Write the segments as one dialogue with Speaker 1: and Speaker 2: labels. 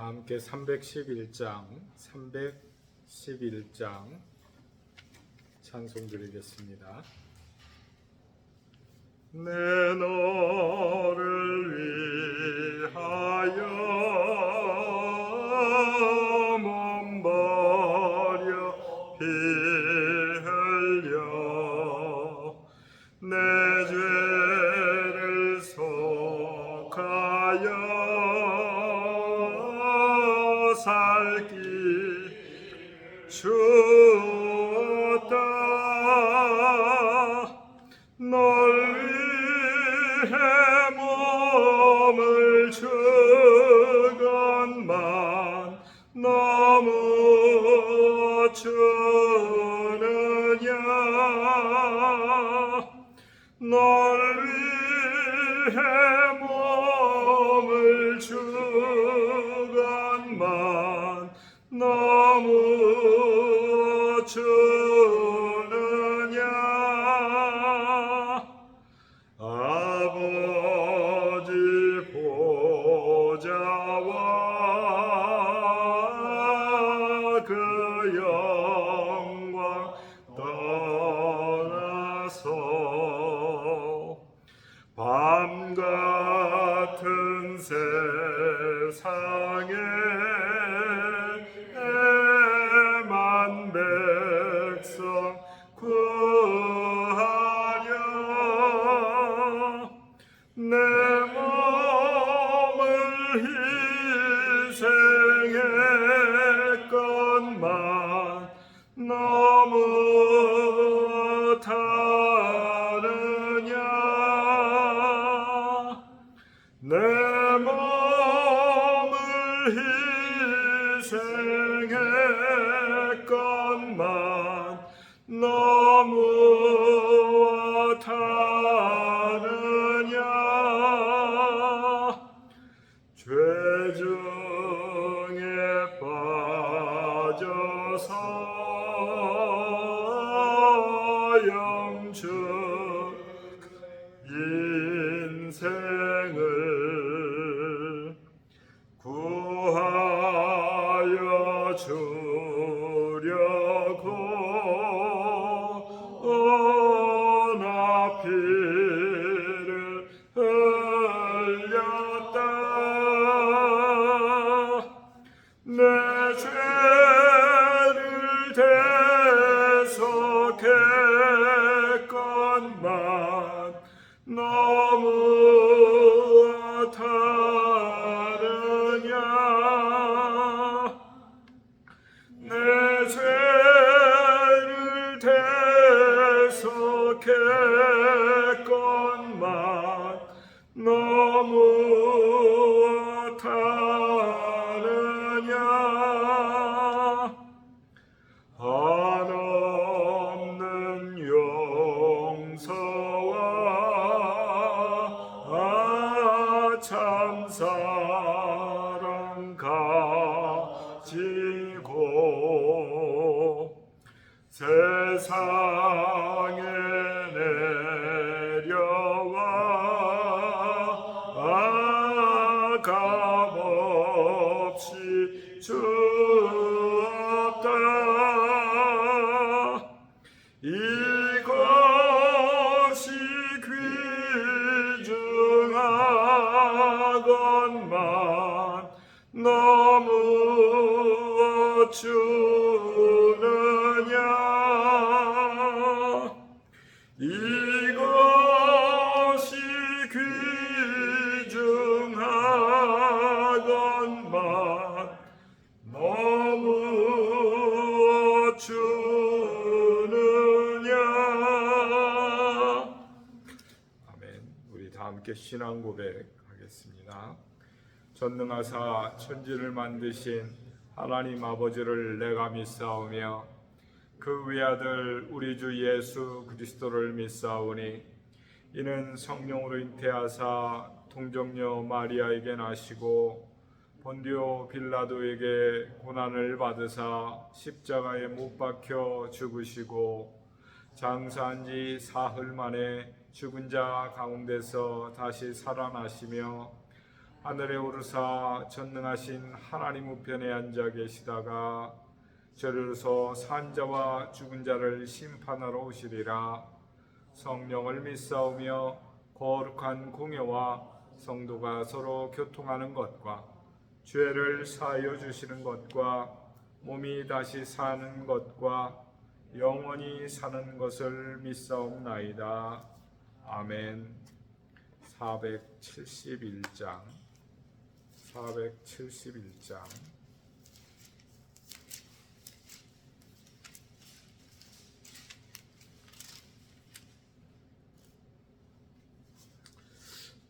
Speaker 1: 다 함께 311장 찬송 드리겠습니다. 내 너를 위하여 몸 버려 피 흘려 내 죄를 속하여 살기 주었다. 널 위해 몸을 주건만 너무 주느냐. 널 위해 몸을 주건만 너무 주느냐. 아버지 보좌와 그 영광 떠나서 밤 같은 세상에 애만 백성 구하려 내 몸을 희생했건만 너무 다르냐. 내 몸을 희생했건만 너무 다르냐. 죄 중에 빠져서 영축 인생을 구하여 주려고 나 피를 흘렸다. 내 죄를 대속했건만 너무 다르냐. 내 죄를 대속했건만 너무 다르냐. 한없는 용서와 참사랑 가지고 세상에 내려와 값없이 주었다. 이것이 귀중하건만 너무 주느냐. 이것이 귀중하건만 너무 주느냐. 아멘. 우리 다 함께 신앙 고백하겠습니다. 전능하사 천지를 만드신 하나님 아버지를 내가 믿사오며 그 외아들 우리 주 예수 그리스도를 믿사오니 이는 성령으로 잉태하사 동정녀 마리아에게 나시고 본디오 빌라도에게 고난을 받으사 십자가에 못 박혀 죽으시고 장사한 지 사흘 만에 죽은 자 가운데서 다시 살아나시며 하늘에 오르사 전능하신 하나님 우편에 앉아 계시다가 저리로서 산자와 죽은 자를 심판하러 오시리라. 성령을 믿사오며 거룩한 공예와 성도가 서로 교통하는 것과 죄를 사하여 주시는 것과 몸이 다시 사는 것과 영원히 사는 것을 믿사옵나이다. 아멘. 471장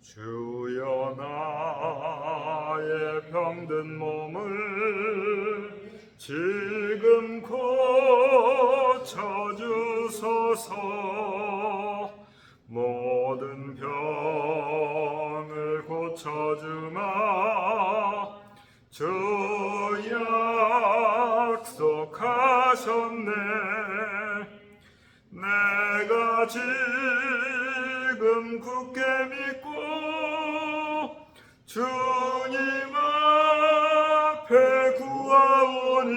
Speaker 1: 주여 나의 병든 몸을 지금 고쳐주소서. 모든 병을 고쳐주마 주 약속하셨네. 내가 지금 굳게 믿고 주님 앞에 구하오니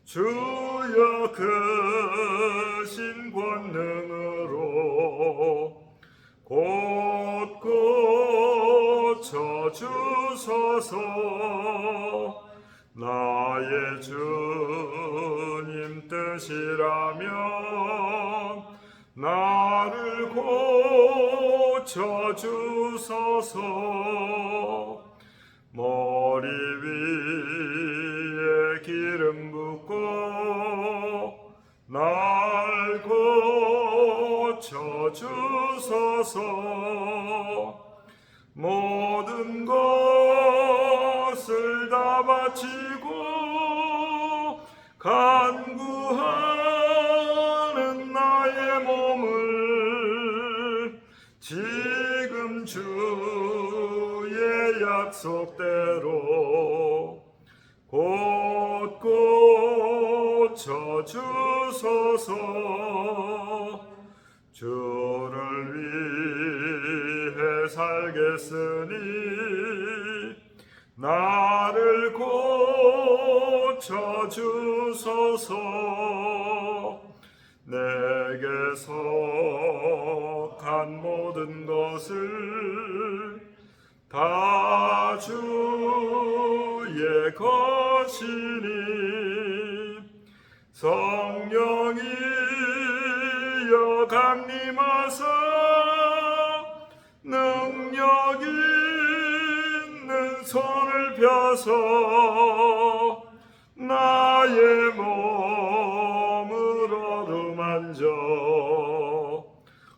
Speaker 1: 주여 크신 권능으로 곧 고쳐주소서. 나의 주님 뜻이라면 나를 고쳐주소서. 머리 위에 기름 붓고 날 고쳐주소서. 모든 것을 다 바치고 간구하는 나의 몸을 지금 주의 약속대로 곧 고쳐주소서. 주를 위해 살겠으니 나를 고쳐주소서. 내게 속한 모든 것을 다 주의 것이니 성령이여 강림하사 능력 있는 손을 펴서 나의 몸을 어루만져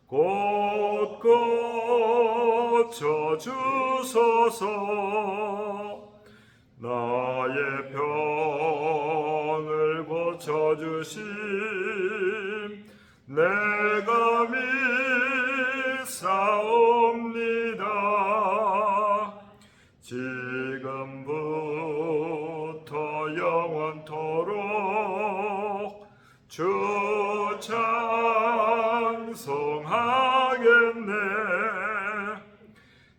Speaker 1: 곧 고쳐주소서. 나의 병을 고쳐주심 내가 믿사옵니다. 지금부터 영원토록 주 찬송하겠네.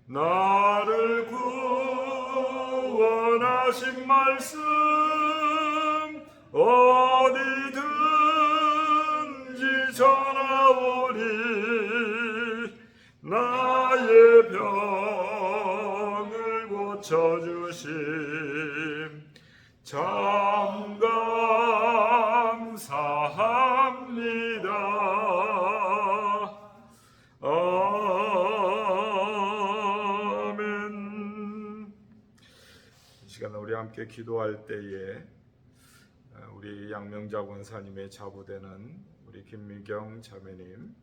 Speaker 1: 나를 구원하신 말씀 어디든지 전하오리. 나의 병을 고쳐주심 참 감사합니다. 아멘. 이 시간 우리 함께 기도할 때에 우리 양명자 권사님의 자부되는 우리 김미경 자매님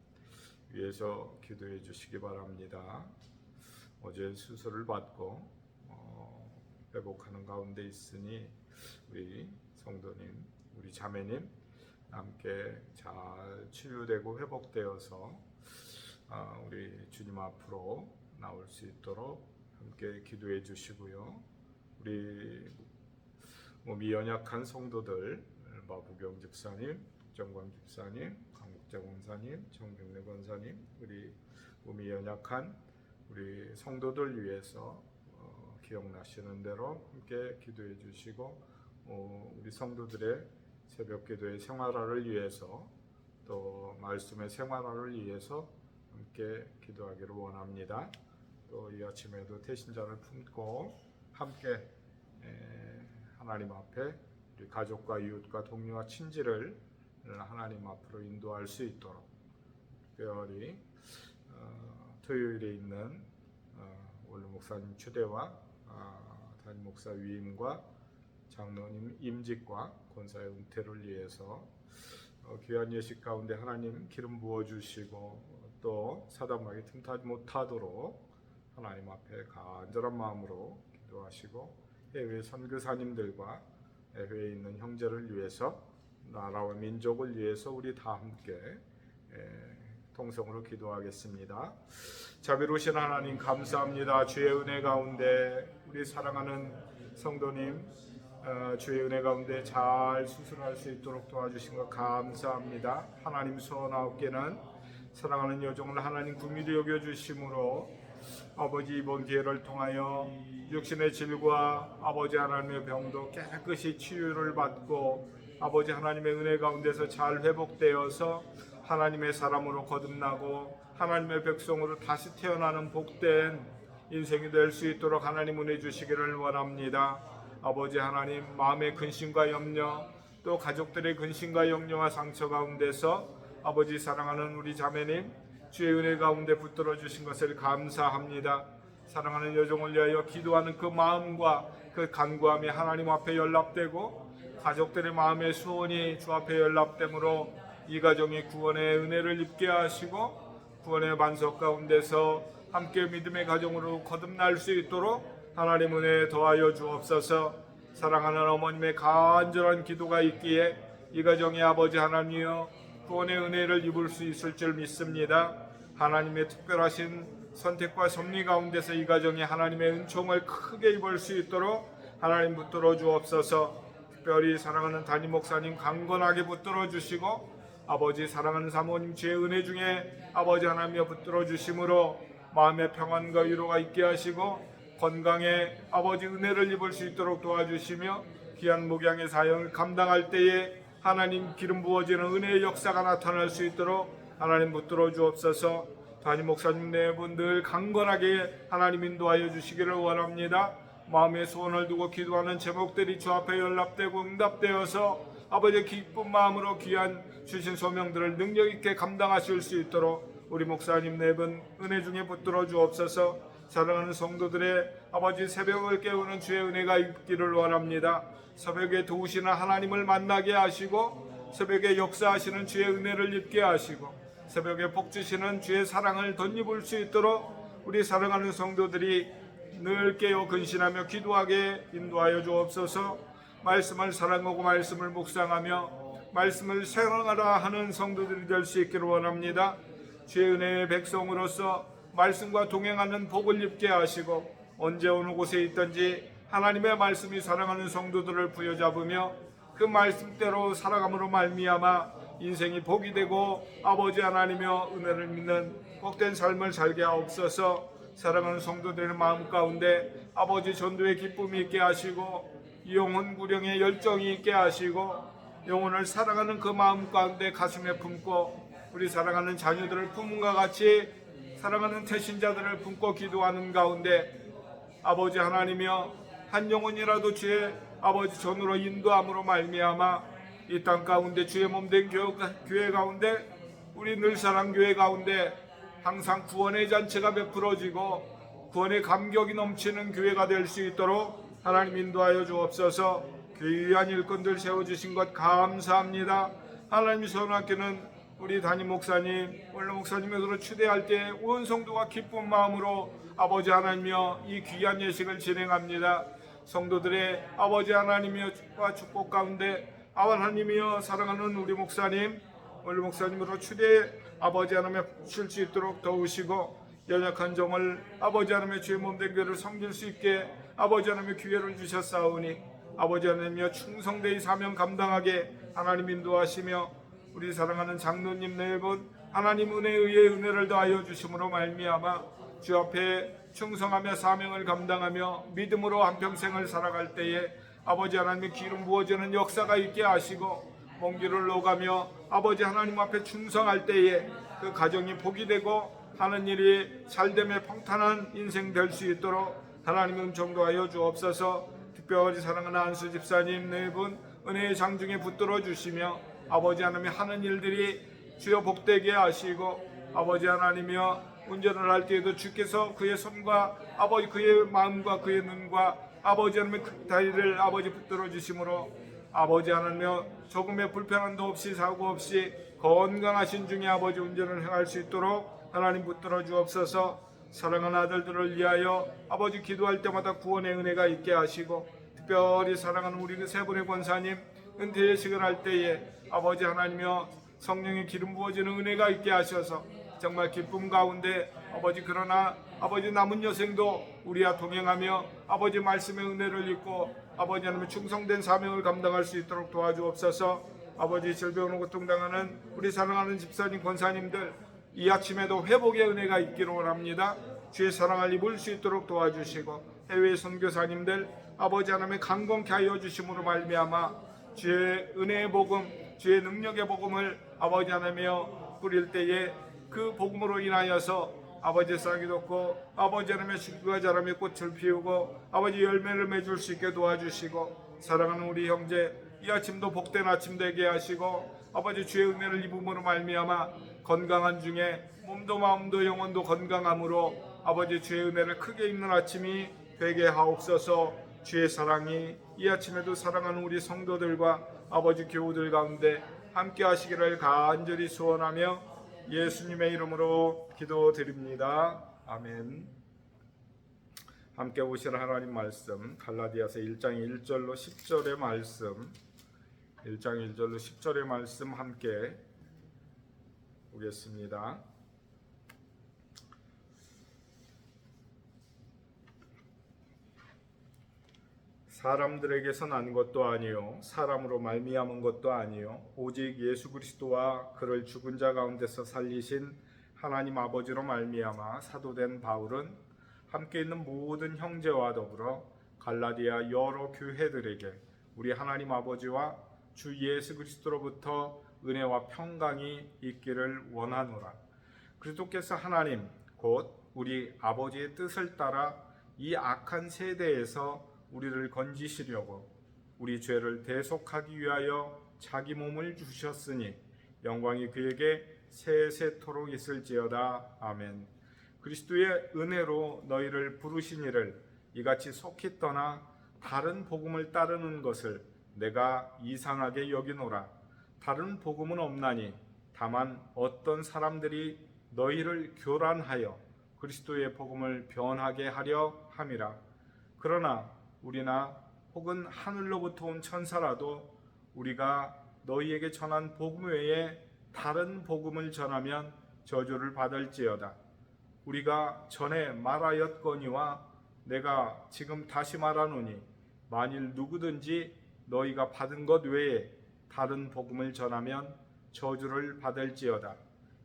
Speaker 1: 위해서 기도해 주시기 바랍니다. 어제 수술을 받고 회복하는 가운데 있으니 우리 성도님, 우리 자매님 함께 잘 치유되고 회복되어서 우리 주님 앞으로 나올 수 있도록 함께 기도해 주시고요. 우리 몸이 연약한 성도들, 마부경 집사님, 정광 집사님, 강국자 권사님, 정경래 권사님, 우리 몸이 연약한 우리 성도들 위해서 기억나시는 대로 함께 기도해 주시고 우리 성도들의 새벽 기도의 생활화를 위해서 또 말씀의 생활화를 위해서 함께 기도하기를 원합니다. 또 이 아침에도 태신자를 품고 함께 하나님 앞에 우리 가족과 이웃과 동료와 친지를 하나님 앞으로 인도할 수 있도록 특별히 토요일에 있는 원로 목사님 추대와 담임 목사 위임과 장로님 임직과 권사의 은퇴를 위해서 귀한 예식 가운데 하나님 기름 부어주시고 또 사단마귀 틈타지 못하도록 하나님 앞에 간절한 마음으로 기도하시고 해외 선교사님들과 해외에 있는 형제를 위해서 나라와 민족을 위해서 우리 다 함께 통성으로 기도하겠습니다. 자비로우신 하나님 감사합니다. 주의 은혜 가운데 우리 사랑하는 성도님 주의 은혜 가운데 잘 수술할 수 있도록 도와주신 것 감사합니다. 하나님 소원하옵게는 사랑하는 여종을 하나님 긍휼히 여겨주심으로 아버지 이번 기회를 통하여 육신의 질과 아버지 하나님의 병도 깨끗이 치유를 받고 아버지 하나님의 은혜 가운데서 잘 회복되어서 하나님의 사람으로 거듭나고 하나님의 백성으로 다시 태어나는 복된 인생이 될 수 있도록 하나님 은혜 주시기를 원합니다. 아버지 하나님 마음의 근심과 염려 또 가족들의 근심과 염려와 상처 가운데서 아버지 사랑하는 우리 자매님 주의 은혜 가운데 붙들어 주신 것을 감사합니다. 사랑하는 여종을 위하여 기도하는 그 마음과 그 간구함이 하나님 앞에 연락되고 가족들의 마음의 소원이 주 앞에 연락되므로 이 가정이 구원의 은혜를 입게 하시고 구원의 반석 가운데서 함께 믿음의 가정으로 거듭날 수 있도록 하나님 은혜 더하여 주옵소서. 사랑하는 어머님의 간절한 기도가 있기에 이 가정의 아버지 하나님이여 구원의 은혜를 입을 수 있을 줄 믿습니다. 하나님의 특별하신 선택과 섭리 가운데서 이 가정이 하나님의 은총을 크게 입을 수 있도록 하나님 붙들어 주옵소서. 특별히 사랑하는 담임 목사님 강건하게 붙들어 주시고 아버지 사랑하는 사모님 주의 은혜 중에 아버지 하나님여 붙들어 주심으로 마음의 평안과 위로가 있게 하시고 건강에 아버지 은혜를 입을 수 있도록 도와주시며 귀한 목양의 사역을 감당할 때에 하나님 기름 부어지는 은혜의 역사가 나타날 수 있도록 하나님 붙들어 주옵소서. 담임 목사님 네 분 늘 강건하게 하나님 인도하여 주시기를 원합니다. 마음의 소원을 두고 기도하는 제목들이 주 앞에 연락되고 응답되어서 아버지의 기쁜 마음으로 귀한 주신 소명들을 능력 있게 감당하실 수 있도록 우리 목사님 네 분 은혜 중에 붙들어 주옵소서. 사랑하는 성도들의 아버지 새벽을 깨우는 주의 은혜가 있기를 원합니다. 새벽에 도우시는 하나님을 만나게 하시고 새벽에 역사하시는 주의 은혜를 입게 하시고 새벽에 복 주시는 주의 사랑을 덧입을 수 있도록 우리 사랑하는 성도들이 늘 깨어 근신하며 기도하게 인도하여 주옵소서. 말씀을 사랑하고 말씀을 묵상하며 말씀을 생활하라 하는 성도들이 될 수 있기를 원합니다. 주의 은혜의 백성으로서 말씀과 동행하는 복을 입게 하시고 언제 어느 곳에 있든지 하나님의 말씀이 사랑하는 성도들을 부여잡으며 그 말씀대로 살아감으로 말미암아 인생이 복이 되고 아버지 하나님여 은혜를 믿는 복된 삶을 살게 하옵소서. 사랑하는 성도들의 마음 가운데 아버지 전도의 기쁨이 있게 하시고 영혼 구령의 열정이 있게 하시고 영혼을 사랑하는 그 마음 가운데 가슴에 품고 우리 사랑하는 자녀들을 품음과 같이 사랑하는 태신자들을 품고 기도하는 가운데 아버지 하나님이여 한 영혼이라도 주의 아버지 전으로 인도함으로 말미암아 이 땅 가운데 주의 몸된 교회 가운데 우리 늘사랑교회 가운데 항상 구원의 잔치가 베풀어지고 구원의 감격이 넘치는 교회가 될 수 있도록 하나님 인도하여 주옵소서. 귀한 일꾼들 세워주신 것 감사합니다. 하나님이 선하께는 우리 담임 목사님, 원로 목사님으로 추대할 때 온 성도가 기쁜 마음으로 아버지 하나님이여 이 귀한 예식을 진행합니다. 성도들의 아버지 하나님이여 축복 가운데 하나님이여 사랑하는 우리 목사님, 원로 목사님으로 추대 아버지 하나님의 쉴 수 있도록 도우시고 연약한 종을 아버지 하나님의 주의 몸된 교회를 섬길 수 있게 아버지 하나님의 기회를 주셨사오니 아버지 하나님이여 충성되이 사명 감당하게 하나님 인도하시며 우리 사랑하는 장로님 네 분 하나님 은혜에 의해 은혜를 더하여 주심으로 말미암아 주 앞에 충성하며 사명을 감당하며 믿음으로 한평생을 살아갈 때에 아버지 하나님의 기름 부어지는 역사가 있게 하시고 먼 길을 오가며 아버지 하나님 앞에 충성할 때에 그 가정이 복이 되고 하는 일이 잘됨에 평탄한 인생 될 수 있도록 하나님의 은총도하여 주옵소서. 특별히 사랑하는 안수 집사님 네 분 은혜의 장중에 붙들어 주시며 아버지 하나님의 하는 일들이 주여 복되게 하시고 아버지 하나님이여 운전을 할 때에도 주께서 그의 손과 아버지 그의 마음과 그의 눈과 아버지 하나님의 그 다리를 아버지 붙들어 주심으로 아버지 하나님이여 조금의 불편함도 없이 사고 없이 건강하신 중에 아버지 운전을 행할 수 있도록 하나님 붙들어 주옵소서. 사랑하는 아들들을 위하여 아버지 기도할 때마다 구원의 은혜가 있게 하시고 특별히 사랑하는 우리 그 세 분의 권사님 은퇴 예식을 할 때에 아버지 하나님이여 성령의 기름 부어지는 은혜가 있게 하셔서 정말 기쁨 가운데 아버지 그러나 아버지 남은 여생도 우리와 동행하며 아버지 말씀의 은혜를 입고 아버지 하나님의 충성된 사명을 감당할 수 있도록 도와주옵소서. 아버지 질병으로 고통당하는 우리 사랑하는 집사님 권사님들 이 아침에도 회복의 은혜가 있기를 원합니다. 주의 사랑을 입을 수 있도록 도와주시고 해외 선교사님들 아버지 하나님의 강건케 하여 주심으로 말미암아 주의 은혜의 복음 주의 능력의 복음을 아버지 하나님이여 뿌릴 때에 그 복음으로 인하여서 아버지 싹이 돋고 아버지 하나님의 식구가 자라며 꽃을 피우고 아버지 열매를 맺을 수 있게 도와주시고 사랑하는 우리 형제 이 아침도 복된 아침 되게 하시고 아버지 주의 은혜를 입음으로 말미암아 건강한 중에 몸도 마음도 영혼도 건강함으로 아버지 주의 은혜를 크게 입는 아침이 되게 하옵소서. 주의 사랑이 이 아침에도 사랑하는 우리 성도들과 아버지 교우들 가운데 함께 하시기를 간절히 소원하며 예수님의 이름으로 기도드립니다. 아멘. 함께 보실 하나님 말씀 갈라디아서 1장 1절로 10절의 말씀 1장 1절로 10절의 말씀 함께 보겠습니다. 사람들에게서 난 것도 아니요 사람으로 말미암은 것도 아니요 오직 예수 그리스도와 그를 죽은 자 가운데서 살리신 하나님 아버지로 말미암아 사도된 바울은 함께 있는 모든 형제와 더불어 갈라디아 여러 교회들에게 우리 하나님 아버지와 주 예수 그리스도로부터 은혜와 평강이 있기를 원하노라. 그리스도께서 하나님 곧 우리 아버지의 뜻을 따라 이 악한 세대에서 우리를 건지시려고 우리 죄를 대속하기 위하여 자기 몸을 주셨으니 영광이 그에게 세세토록 있을지어다. 아멘. 그리스도의 은혜로 너희를 부르신 이를 이같이 속히 떠나 다른 복음을 따르는 것을 내가 이상하게 여기노라. 다른 복음은 없나니 다만 어떤 사람들이 너희를 교란하여 그리스도의 복음을 변하게 하려 함이라. 그러나 우리나 혹은 하늘로부터 온 천사라도 우리가 너희에게 전한 복음 외에 다른 복음을 전하면 저주를 받을지어다. 우리가 전에 말하였거니와 내가 지금 다시 말하노니 만일 누구든지 너희가 받은 것 외에 다른 복음을 전하면 저주를 받을지어다.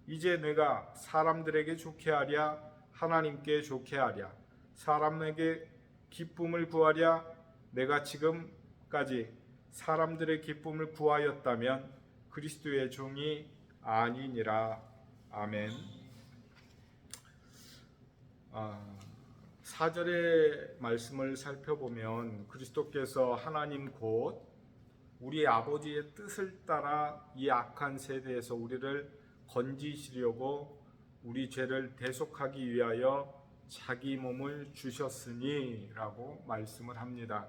Speaker 1: 이제 내가 사람들에게 좋게 하랴 하나님께 좋게 하랴 사람에게 기쁨을 구하랴 내가 지금까지 사람들의 기쁨을 구하였다면 그리스도의 종이 아니니라. 아멘. 4절의 말씀을 살펴보면 그리스도께서 하나님 곧 우리 아버지의 뜻을 따라 이 악한 세대에서 우리를 건지시려고 우리 죄를 대속하기 위하여 자기 몸을 주셨으니 라고 말씀을 합니다.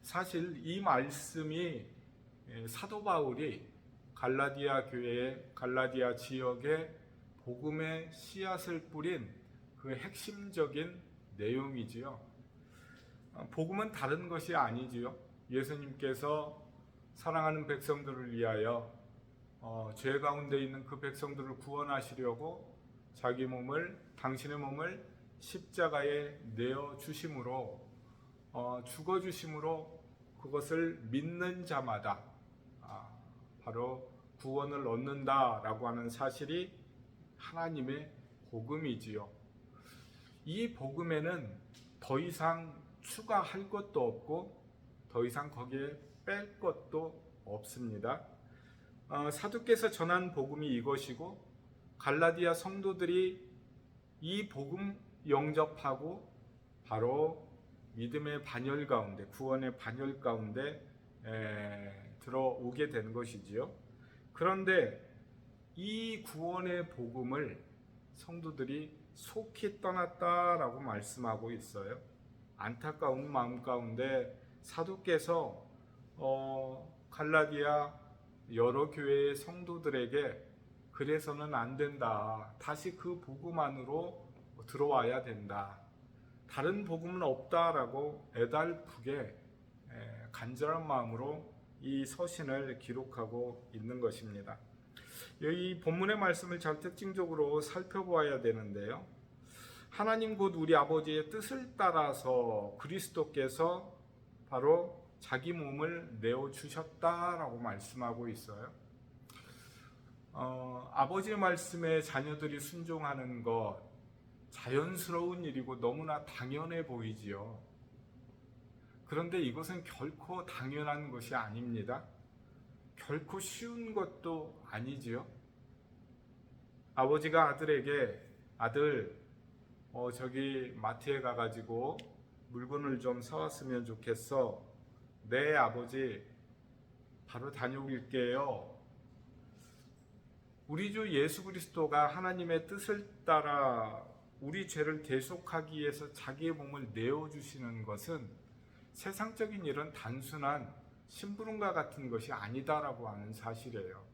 Speaker 1: 사실 이 말씀이 사도 바울이 갈라디아 교회의 갈라디아 지역에 복음의 씨앗을 뿌린 그 핵심적인 내용이지요. 복음은 다른 것이 아니지요. 예수님께서 사랑하는 백성들을 위하여 죄 가운데 있는 그 백성들을 구원하시려고 자기 몸을 당신의 몸을 십자가에 내어 주심으로 죽어 주심으로 그것을 믿는 자마다 바로 구원을 얻는다라고 하는 사실이 하나님의 복음이지요. 이 복음에는 더 이상 추가할 것도 없고 더 이상 거기에 뺄 것도 없습니다. 사도께서 전한 복음이 이것이고 갈라디아 성도들이 이 복음 영접하고 바로 믿음의 반열 가운데, 구원의 반열 가운데 들어오게 된 것이지요. 그런데 이 구원의 복음을 성도들이 속히 떠났다라고 말씀하고 있어요. 안타까운 마음 가운데 사도께서 갈라디아 여러 교회의 성도들에게 그래서는 안 된다. 다시 그 복음 안으로 들어와야 된다. 다른 복음은 없다라고 애달프게 간절한 마음으로 이 서신을 기록하고 있는 것입니다. 이 본문의 말씀을 잘 특징적으로 살펴보아야 되는데요. 하나님 곧 우리 아버지의 뜻을 따라서 그리스도께서 바로 자기 몸을 내어주셨다라고 말씀하고 있어요. 아버지의 말씀에 자녀들이 순종하는 것 자연스러운 일이고 너무나 당연해 보이지요. 그런데 이것은 결코 당연한 것이 아닙니다. 결코 쉬운 것도 아니지요. 아버지가 아들에게 아들 저기 마트에 가가지고 물건을 좀 사왔으면 좋겠어. 네 아버지 바로 다녀올게요. 우리 주 예수 그리스도가 하나님의 뜻을 따라 우리 죄를 대속하기 위해서 자기의 몸을 내어주시는 것은 세상적인 일은 단순한 심부름과 같은 것이 아니다라고 하는 사실이에요.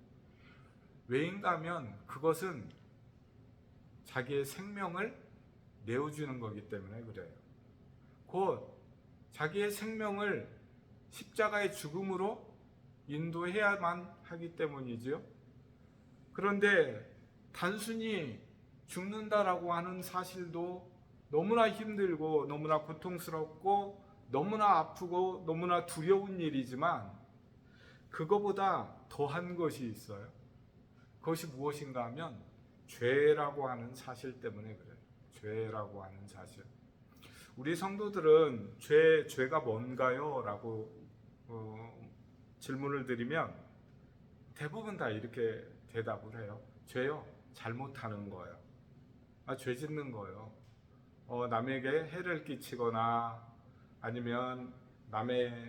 Speaker 1: 왜인가 하면 그것은 자기의 생명을 내어주는 거기 때문에 그래요. 곧 자기의 생명을 십자가의 죽음으로 인도해야만 하기 때문이지요. 그런데 단순히 죽는다라고 하는 사실도 너무나 힘들고 너무나 고통스럽고 너무나 아프고 너무나 두려운 일이지만 그거보다 더한 것이 있어요. 그것이 무엇인가 하면 죄라고 하는 사실 때문에 그래요. 죄라고 하는 사실. 우리 성도들은 죄가 뭔가요? 라고 질문을 드리면 대부분 다 이렇게 대답을 해요. 죄요? 잘못하는 거예요. 죄 짓는 거예요. 남에게 해를 끼치거나 아니면 남에게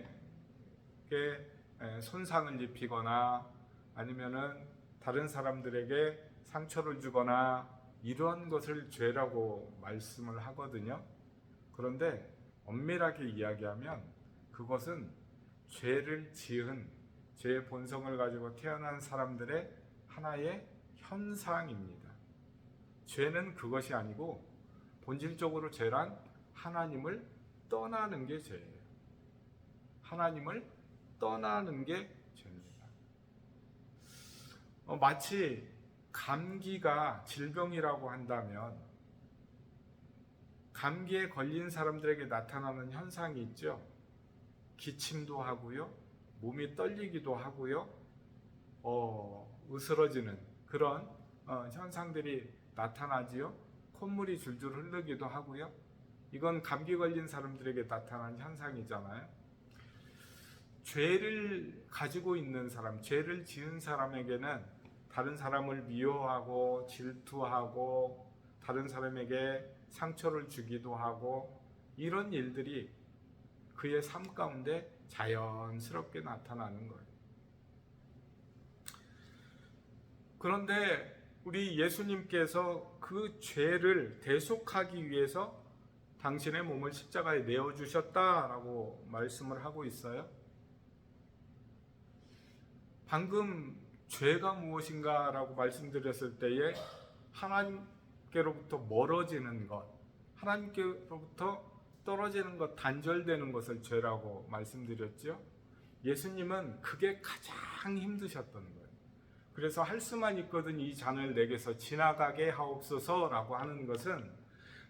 Speaker 1: 손상을 입히거나 아니면은 다른 사람들에게 상처를 주거나 이러한 것을 죄라고 말씀을 하거든요. 그런데 엄밀하게 이야기하면 그것은 죄를 지은 죄의 본성을 가지고 태어난 사람들의 하나의 현상입니다. 죄는 그것이 아니고 본질적으로 죄란 하나님을 떠나는 게 죄예요. 하나님을 떠나는 게 죄입니다. 마치 감기가 질병이라고 한다면 감기에 걸린 사람들에게 나타나는 현상이 있죠. 기침도 하고요. 몸이 떨리기도 하고요. 으스러지는 그런 현상들이 나타나지요. 콧물이 줄줄 흐르기도 하고요. 이건 감기 걸린 사람들에게 나타난 현상이잖아요. 죄를 가지고 있는 사람, 죄를 지은 사람에게는 다른 사람을 미워하고 질투하고 다른 사람에게 상처를 주기도 하고 이런 일들이 그의 삶 가운데 자연스럽게 나타나는 거예요. 그런데 우리 예수님께서 그 죄를 대속하기 위해서 당신의 몸을 십자가에 내어주셨다라고 말씀을 하고 있어요. 방금 죄가 무엇인가라고 말씀드렸을 때에 하나님께로부터 멀어지는 것, 하나님께로부터 떨어지는 것, 단절되는 것을 죄라고 말씀드렸죠. 예수님은 그게 가장 힘드셨던 거예요. 그래서 할 수만 있거든 이 잔을 내게서 지나가게 하옵소서라고 하는 것은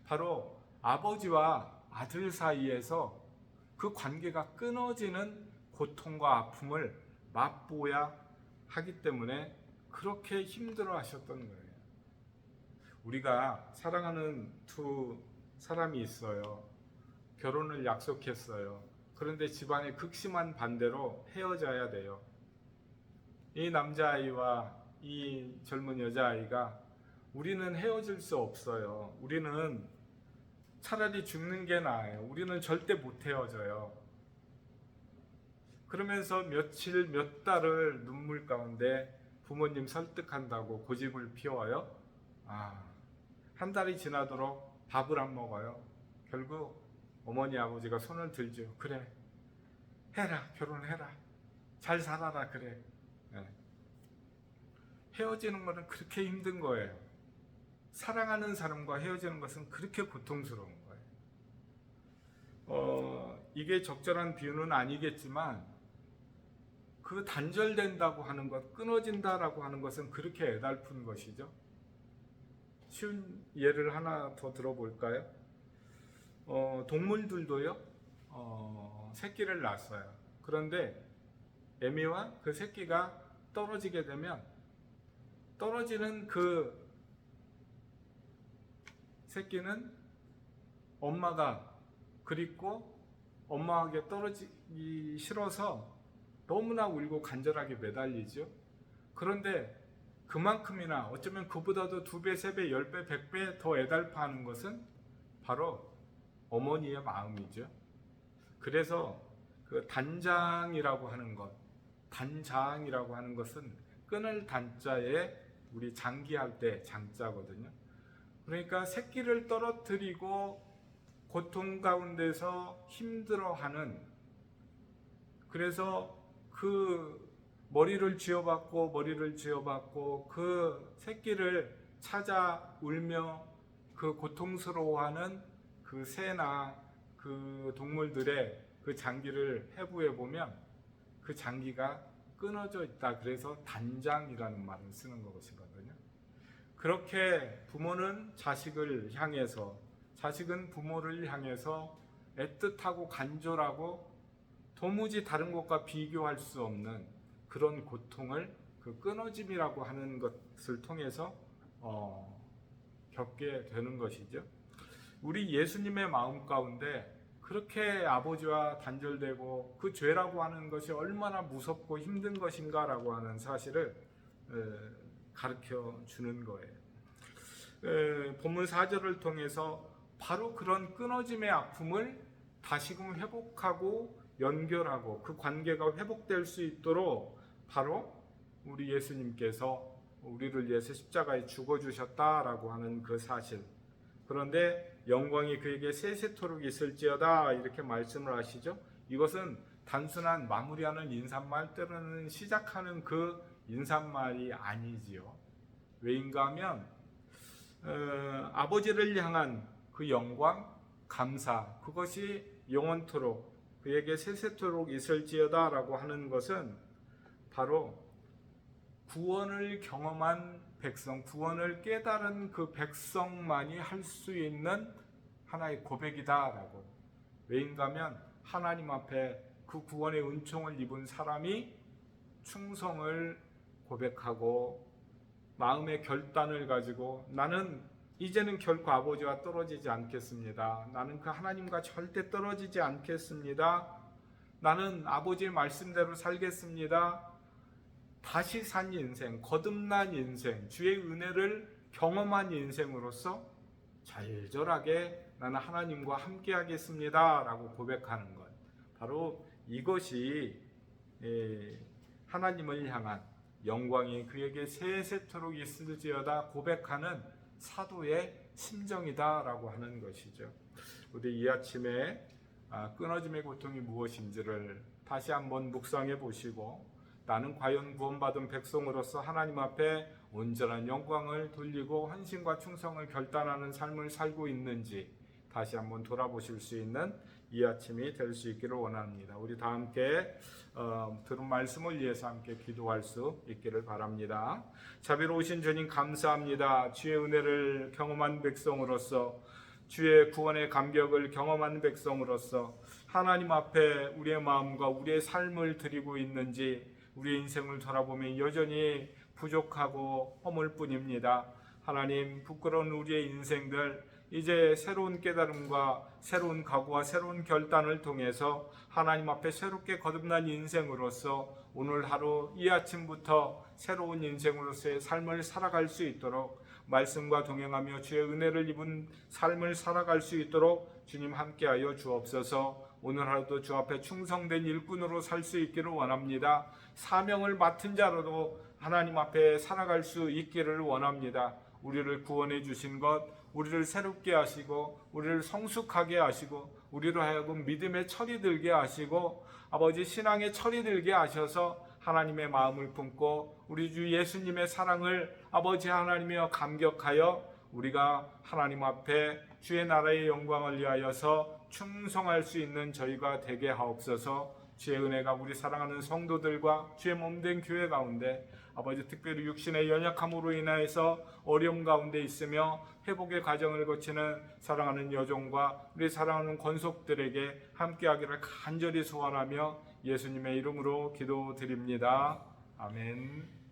Speaker 1: 바로 아버지와 아들 사이에서 그 관계가 끊어지는 고통과 아픔을 맛보아야 하기 때문에 그렇게 힘들어 하셨던 거예요. 우리가 사랑하는 두 사람이 있어요. 결혼을 약속했어요. 그런데 집안의 극심한 반대로 헤어져야 돼요. 이 남자아이와 이 젊은 여자아이가 우리는 헤어질 수 없어요. 우리는 차라리 죽는 게 나아요. 우리는 절대 못 헤어져요. 그러면서 며칠 몇 달을 눈물 가운데 부모님 설득한다고 고집을 피워요. 한 달이 지나도록 밥을 안 먹어요. 결국 어머니 아버지가 손을 들죠. 그래, 해라, 결혼해라, 잘 살아라. 그래. 헤어지는 것은 그렇게 힘든 거예요. 사랑하는 사람과 헤어지는 것은 그렇게 고통스러운 거예요. 이게 적절한 비유는 아니겠지만 그 단절된다고 하는 것, 끊어진다라고 하는 것은 그렇게 애달픈 것이죠. 쉬운 예를 하나 더 들어볼까요? 동물들도요, 새끼를 낳았어요. 그런데 애미와 그 새끼가 떨어지게 되면 떨어지는 그 새끼는 엄마가 그립고 엄마에게 떨어지기 싫어서 너무나 울고 간절하게 매달리죠. 그런데 그만큼이나 어쩌면 그보다도 2배, 3배, 10배, 100배 더 애달파하는 것은 바로 어머니의 마음이죠. 그래서 그 단장이라고 하는 것, 단장이라고 하는 것은 끊을 단자에 우리 장기할 때 장자거든요. 그러니까 새끼를 떨어뜨리고 고통 가운데서 힘들어하는, 그래서 그 머리를 쥐어받고 그 새끼를 찾아 울며 그 고통스러워하는 그 새나 그 동물들의 그 장기를 해부해 보면 그 장기가 끊어져 있다. 그래서 단장이라는 말을 쓰는 것이거든요. 그렇게 부모는 자식을 향해서, 자식은 부모를 향해서 애틋하고 간절하고 도무지 다른 것과 비교할 수 없는 그런 고통을 그 끊어짐이라고 하는 것을 통해서 겪게 되는 것이죠. 우리 예수님의 마음 가운데 그렇게 아버지와 단절되고 그 죄라고 하는 것이 얼마나 무섭고 힘든 것인가라고 하는 사실을 가르쳐 주는 거예요. 본문 4절을 통해서 바로 그런 끊어짐의 아픔을 다시금 회복하고 연결하고 그 관계가 회복될 수 있도록 바로 우리 예수님께서 우리를 위해서 십자가에 죽어주셨다라고 하는 그 사실. 그런데 영광이 그에게 세세토록 있을지어다 이렇게 말씀을 하시죠. 이것은 단순한 마무리하는 인사말, 때로는 시작하는 그 인사말이 아니지요. 왜인가 하면 아버지를 향한 그 영광, 감사, 그것이 영원토록 그에게 세세토록 있을지어다 라고 하는 것은 바로 구원을 경험한 백성, 구원을 깨달은 그 백성만이 할 수 있는 하나의 고백이다라고. 왜인가 하면 하나님 앞에 그 구원의 은총을 입은 사람이 충성을 고백하고 마음의 결단을 가지고 나는 이제는 결코 아버지와 떨어지지 않겠습니다. 나는 그 하나님과 절대 떨어지지 않겠습니다. 나는 아버지의 말씀대로 살겠습니다. 다시 산 인생, 거듭난 인생, 주의 은혜를 경험한 인생으로서 절절하게 나는 하나님과 함께 하겠습니다 라고 고백하는 것, 바로 이것이 하나님을 향한 영광이 그에게 세세토록 있을지어다 고백하는 사도의 심정이다 라고 하는 것이죠. 우리 이 아침에 끊어짐의 고통이 무엇인지를 다시 한번 묵상해 보시고, 나는 과연 구원받은 백성으로서 하나님 앞에 온전한 영광을 돌리고 헌신과 충성을 결단하는 삶을 살고 있는지 다시 한번 돌아보실 수 있는 이 아침이 될 수 있기를 원합니다. 우리 다 함께 들은 말씀을 위해서 함께 기도할 수 있기를 바랍니다. 자비로우신 주님 감사합니다. 주의 은혜를 경험한 백성으로서, 주의 구원의 감격을 경험한 백성으로서 하나님 앞에 우리의 마음과 우리의 삶을 드리고 있는지 우리의 인생을 돌아보면 여전히 부족하고 허물 뿐입니다. 하나님, 부끄러운 우리의 인생들, 이제 새로운 깨달음과 새로운 각오와 새로운 결단을 통해서 하나님 앞에 새롭게 거듭난 인생으로서 오늘 하루 이 아침부터 새로운 인생으로서의 삶을 살아갈 수 있도록 말씀과 동행하며 주의 은혜를 입은 삶을 살아갈 수 있도록 주님 함께하여 주옵소서. 오늘 하루도 주 앞에 충성된 일꾼으로 살 수 있기를 원합니다. 사명을 맡은 자로도 하나님 앞에 살아갈 수 있기를 원합니다. 우리를 구원해 주신 것, 우리를 새롭게 하시고 우리를 성숙하게 하시고 우리로 하여금 믿음의 철이 들게 하시고 아버지 신앙의 철이 들게 하셔서 하나님의 마음을 품고 우리 주 예수님의 사랑을 아버지 하나님이여 감격하여 우리가 하나님 앞에 주의 나라의 영광을 위하여서 충성할 수 있는 저희가 되게 하옵소서. 주의 은혜가 우리 사랑하는 성도들과 주의 몸된 교회 가운데 아버지 특별히 육신의 연약함으로 인하여서 어려움 가운데 있으며 회복의 과정을 거치는 사랑하는 여종과 우리 사랑하는 권속들에게 함께하기를 간절히 소원하며 예수님의 이름으로 기도드립니다. 아멘.